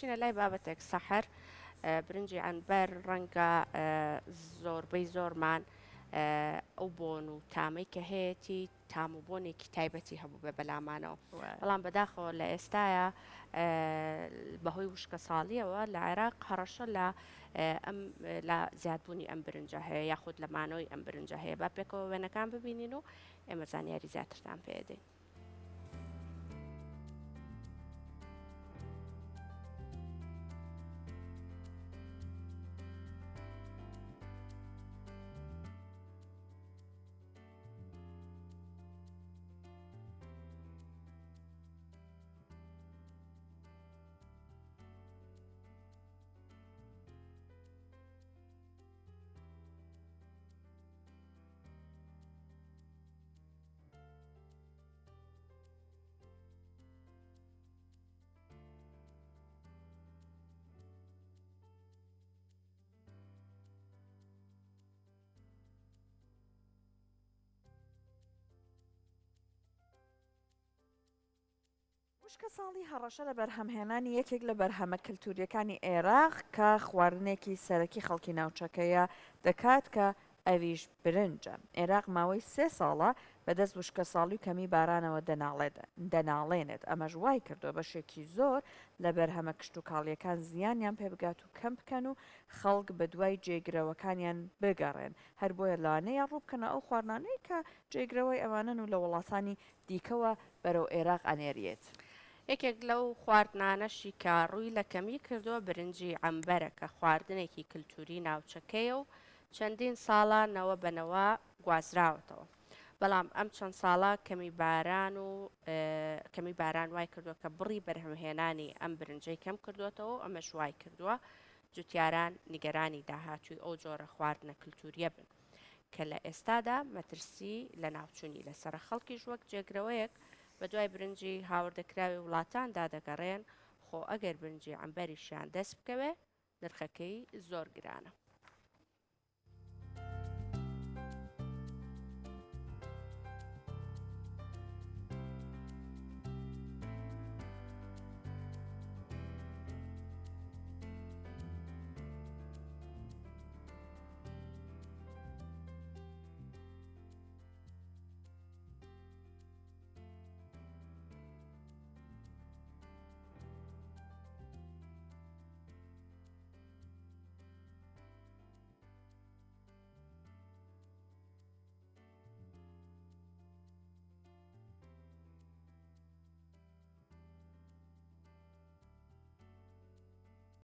بچینە لای بابەتێک سەحر برنجی عنبەر ڕەنگە زۆربەی زۆرمان ئەو بۆن و تامەی کە هەیەی تام و بۆنێکی تایبەتی هەبوو بە بەلامانەوە بەڵام بەداخەوە لە ئێستاە بەهۆی وشکە ساڵیەوە لە عێراق هەڕەشە لە زیادبوونی ئەم برنجە هەیە یاخود لە مانەوەی ئەم برنجە هەیە با پێکەوە وێنەکان ببینین و ئێمە زانیاری زیاترتان پێدەین. وشکە ساڵی هەڕەشە لە بەرهەمهێنانی یەکێک لە بەرهەمە کللتوریەکانی عێراق کە خواردنێکی سەرەکی خەڵکی ناوچەکەیە دەکات کە ئەویش برنجە. عێراق ماوەی 3 ساڵە بەدەست وشکە ساڵی و کەمی بارانەوە دەناڵێنێت. ئەمەش وای کردو بەشێکی زۆر لە بەرهەمە کشت و کاڵیەکان زیانیان پێ بگات و کەم بکەن و خەڵک بە دوای جێگرەوەکانیان بگەڕێن هەر بۆیە لانەیە ڕووبکەنە ئەو خواردانەی کە جێگرەوەی ئەوانن و لە وڵاتانی دیکەوە بەرەو عێراق ئەنێریێت. یەکێک لەو خواردنانەشی کە ڕووی لە کەمی کردووە برنجی عنبەرە کە خواردنێکی کللتوری ناوچەکەیە و چەندین ساڵە نەوە بنەوە گوازراوەتەوە بەڵام ئەم چەند ساڵە کەمی باران وای کردووە کە بڕی بەرهەمهێنانی ئەم برنجەی کەم کردوێتەوە ئەمەش وای کردووە جوتیاران نیگەرانی داهاتووی ئەو جۆرە خواردنە کللتوریە بن کە لە ئێستادا مەترسی لە ناوچوونی لەسەر خەڵکیش وەک جێگرەوەیەک بە دوای برنجی هاوردەکراوی وڵاتاندا دەگەڕێن خۆ ئەگەر برنجی عنبەریشیان دەست بکەوێ نرخەکەی زۆر گرانە.